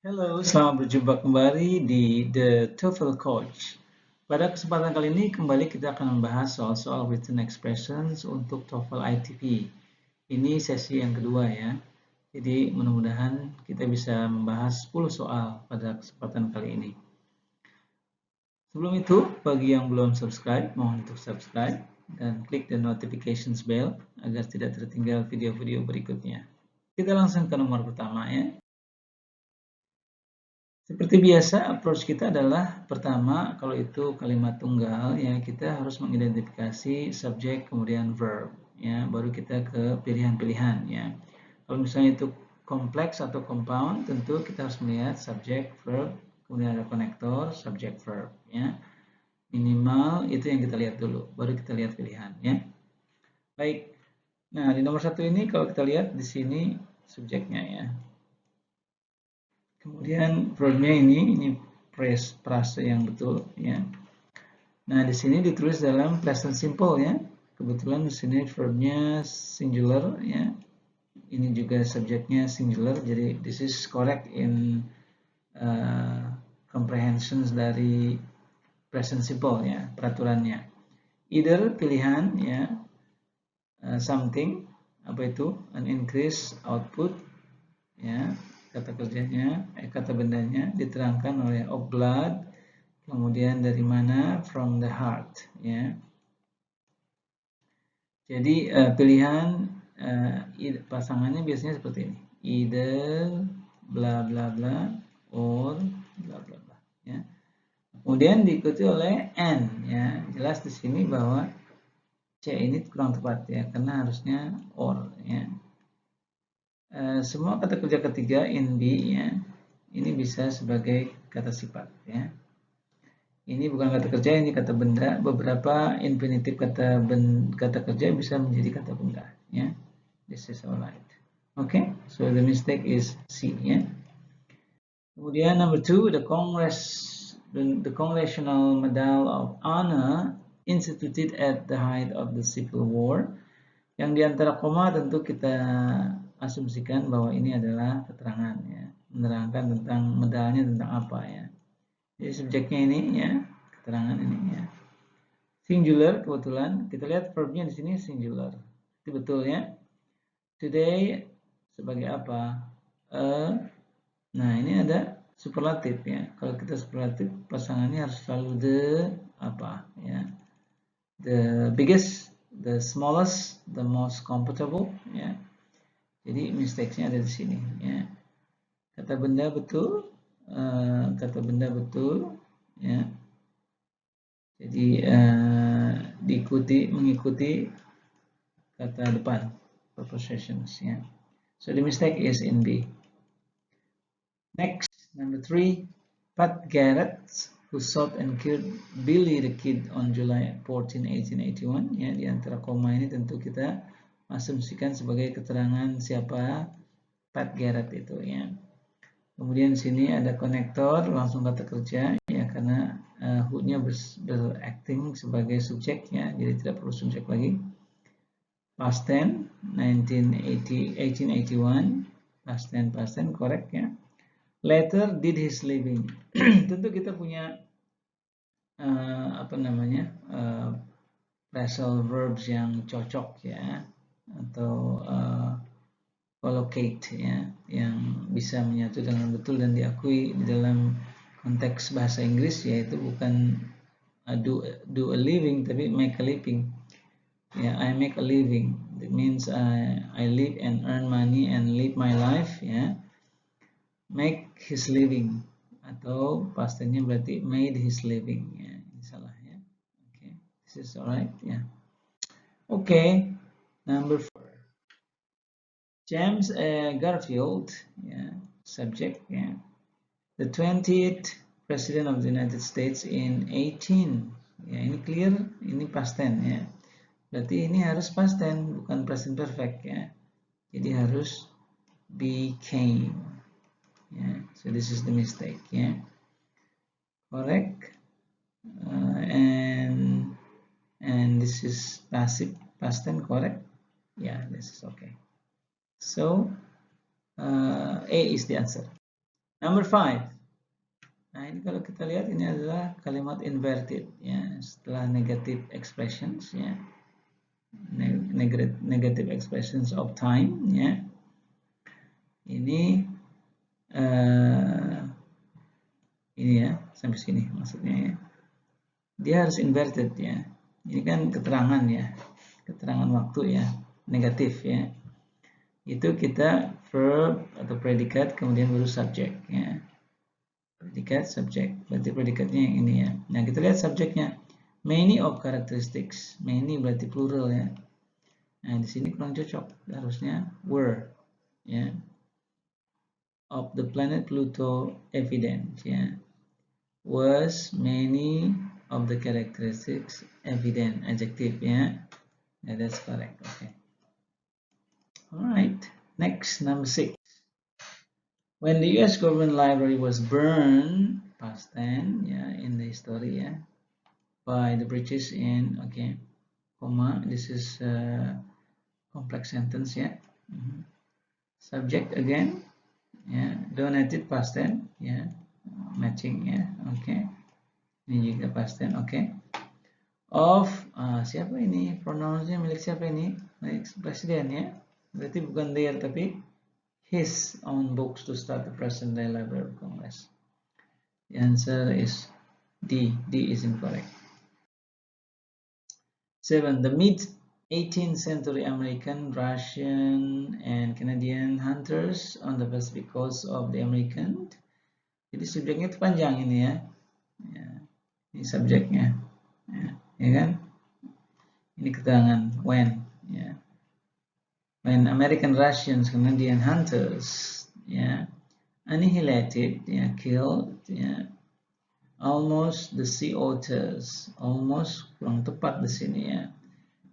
Halo, selamat berjumpa kembali di The TOEFL Coach. Pada kesempatan kali ini kembali kita akan membahas soal-soal written expressions untuk TOEFL ITP. Ini sesi yang kedua ya. Jadi mudah-mudahan kita bisa membahas 10 soal pada kesempatan kali ini. Sebelum itu, bagi yang belum subscribe, mohon untuk subscribe dan klik the notifications bell agar tidak tertinggal video-video berikutnya. Kita langsung ke nomor pertama ya. Seperti biasa, approach kita adalah pertama, kalau itu kalimat tunggal, ya kita harus mengidentifikasi subjek kemudian verb, ya baru kita ke pilihan-pilihan, ya. Kalau misalnya itu kompleks atau compound, tentu kita harus melihat subjek, verb, kemudian ada konektor, subjek, verb, ya. Minimal itu yang kita lihat dulu, baru kita lihat pilihan, ya. Baik. Nah, di nomor 1 ini kalau kita lihat di sini subjeknya, ya. Kemudian verbnya ini frase yang betul ya. Nah, di sini ditulis dalam present simple ya. Kebetulan di sini verbnya singular ya. Ini juga subjeknya singular, jadi this is correct in comprehensions dari present simple ya, peraturannya. Either pilihan ya, something, apa itu, an increase output ya, kata kerjanya, kata bendanya diterangkan oleh of blood, kemudian dari mana, from the heart ya. Jadi pilihan pasangannya biasanya seperti ini, either bla bla bla or bla bla bla ya. Kemudian diikuti oleh and ya. Jelas di sini bahwa C ini kurang tepat ya, karena harusnya or ya. Semua kata kerja ketiga in be ya, ini bisa sebagai kata sifat ya. Ini bukan kata kerja, ini kata benda. Beberapa infinitif kata kerja bisa menjadi kata benda ya. This is alright. Okay, so the mistake is C ya. Kemudian number 2, the Congressional Medal of Honor instituted at the height of the Civil War. Yang diantara koma tentu kita asumsikan bahwa ini adalah keterangan ya, menerangkan tentang medalnya tentang apa ya. Jadi subjeknya ini ya, keterangan ini ya. Singular kebetulan kita lihat verbnya di sini singular. Itu betul ya. Today sebagai apa? Nah, ini ada superlatif ya. Kalau kita superlatif pasangannya harus selalu the apa ya. The biggest, the smallest, the most comfortable ya. Jadi mistake-nya ada di sini ya. Kata benda betul, ya. Jadi mengikuti kata depan, prepositions ya. So the mistake is in B. Next, number 3, Pat Garrett, who shot and killed Billy the Kid on July 14, 1881. Ya, di antara koma ini tentu kita asumsikan sebagai keterangan siapa Pat Garrett itu ya. Kemudian sini ada konektor, langsung kata kerja ya, karena who-nya beracting sebagai subjek ya, jadi tidak perlu subjek lagi. Past tense 1881, past tense correct ya. Later did his living. Tentu kita punya phrasal verbs yang cocok ya, atau collocate ya, yang bisa menyatu dengan betul dan diakui di dalam konteks bahasa Inggris, yaitu bukan do a living tapi make a living ya. I make a living, that means I live and earn money and live my life ya. Make his living atau past tense-nya berarti made his living ya. Ini salah ya. Okay, this is alright ya. Okay, number 4, James Garfield ya, subject ya. The 20th President of the United States in 18 ya, ini clear, ini past tense ya. Berarti ini harus past tense, bukan present perfect ya. Jadi harus became ya. So this is the mistake ya. Correct. And this is passive past tense, correct? Yeah, this is okay. So A is the answer. Number 5. Nah, ini kalau kita lihat ini adalah kalimat inverted ya, setelah negative expressions ya. Negative expressions of time ya. Ini ya sampai sini maksudnya ya. Dia harus inverted ya. Ini kan keterangan ya. Keterangan waktu ya, negatif ya. Itu kita verb atau predikat kemudian baru subjek ya. Predikat, subjek. Berarti predikatnya yang ini ya. Nah, kita lihat subjeknya. Many of characteristics. Many berarti plural ya. Nah, di sini kurang cocok. Harusnya were ya. Of the planet Pluto evident ya. Was many of the characteristics evident. Adjective ya. Yeah, that's correct. Okay. Alright. Next, number 6. When the U.S. government library was burned, past tense, yeah, in the history, yeah, by the British in, okay, comma, this is a complex sentence, yeah. Subject again, yeah, donated past tense, yeah, matching, yeah, okay. Ini juga past tense, okay. Of, siapa ini? Pronounsnya milik siapa ini? Milik presiden, ya. Berarti bukan their, tapi his own books to start the present day Library of Congress. The answer is D. D is incorrect. 7. The mid-18th century American, Russian, and Canadian hunters on the Pacific coast of the American. Jadi subjeknya itu panjang ini ya. Ini subjeknya. Ya kan? Ini keterangan when. Ya. When American, Russians, Canadian hunters, yeah, annihilated, yeah, killed, yeah, almost the sea otters, almost kurang tepat di sini ya.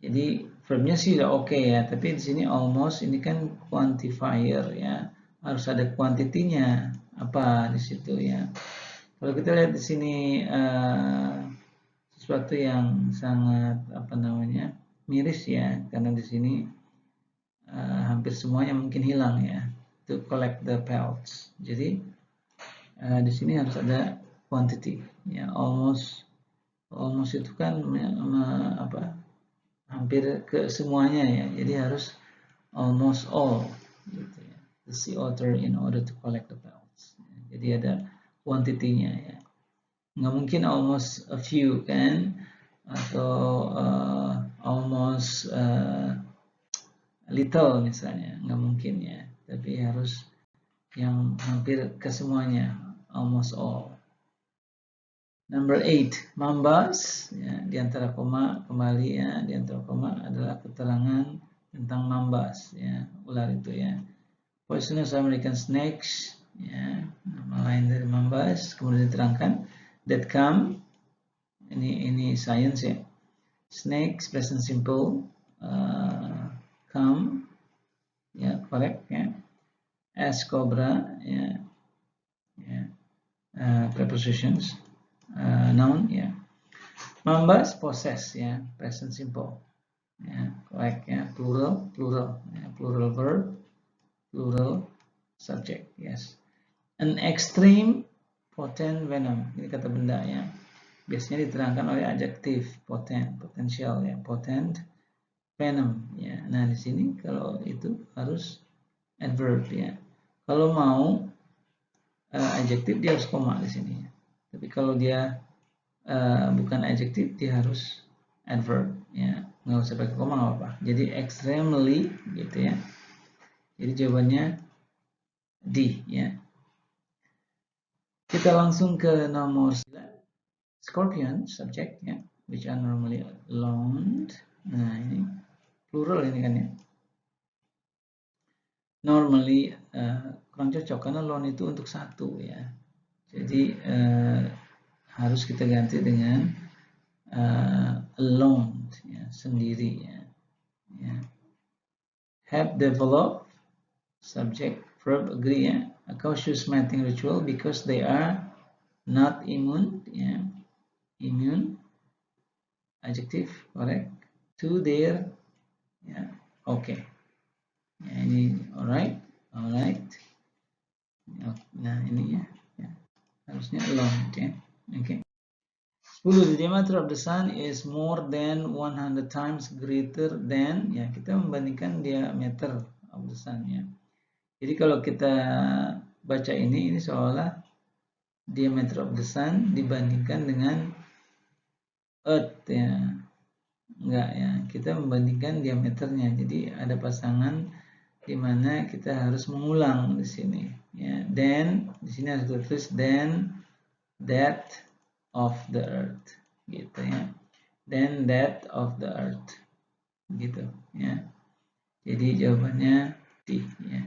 Jadi verbnya sih udah oke ya, tapi di sini almost ini kan quantifier ya, harus ada kuantitinya apa di situ ya. Kalau kita lihat di sini sesuatu yang sangat apa namanya miris ya, karena di sini hampir semuanya mungkin hilang ya, to collect the pelts. Jadi di sini harus ada quantity ya, almost itu kan apa, hampir ke semuanya ya, jadi harus almost all gitu ya, the sea otter in order to collect the pelts. Jadi ada quantity-nya ya, nggak mungkin almost a few kan, atau almost little misalnya, nggak mungkin ya, tapi harus yang hampir ke semuanya, almost all. Number 8, mambas ya, di antara koma kembali ya, di antara koma adalah keterangan tentang mambas ya, ular itu ya. Poisonous American snakes ya, nama lain dari mambas, kemudian diterangkan that come, ini science ya. Snakes present simple, come ya, correct ya. As cobra ya, prepositions, noun ya. Mambas possess ya, present simple ya, correct ya. Plural ya, plural verb, plural subject, yes. An extreme potent venom, ini kata benda ya, biasanya diterangkan oleh adjektif potent, potential ya, potent venom ya. Nah di sini kalau itu harus adverb ya. Kalau mau adjektif dia harus koma di sini. Tapi kalau dia bukan adjektif dia harus adverb ya. Nggak usah pakai koma nggak apa-apa. Jadi extremely gitu ya. Jadi jawabannya D ya. Kita langsung ke nomor 9. Scorpion subject ya, which are normally alone. Nah ini plural ini kan ya. Normally kurang cocok karena lone itu untuk satu ya. Jadi harus kita ganti dengan alone ya, sendiri ya. Have developed subject verb agree ya, a cautious mating ritual because they are not immune ya, immune adjective correct to their ya, okay ya, ini alright. Nah ini ya, harusnya alone gitu ya. Oke. 10. The diameter of the sun is more than 100 times greater than, ya kita membandingkan diameter of the sun ya. Jadi kalau kita baca ini seolah diameter of the sun dibandingkan dengan Earth ya. Enggak ya, kita membandingkan diameternya. Jadi ada pasangan di mana kita harus mengulang di sini ya. Then di sini harus tulis then that of the earth gitu ya. Then that of the earth gitu ya. Jadi jawabannya D ya.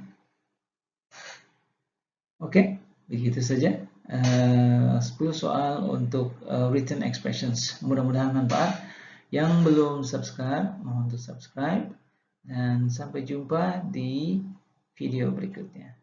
Oke, begitu saja 10 soal untuk written expressions. Mudah-mudahan manfaat. Yang belum subscribe, mohon untuk subscribe. Dan sampai jumpa di video berikutnya.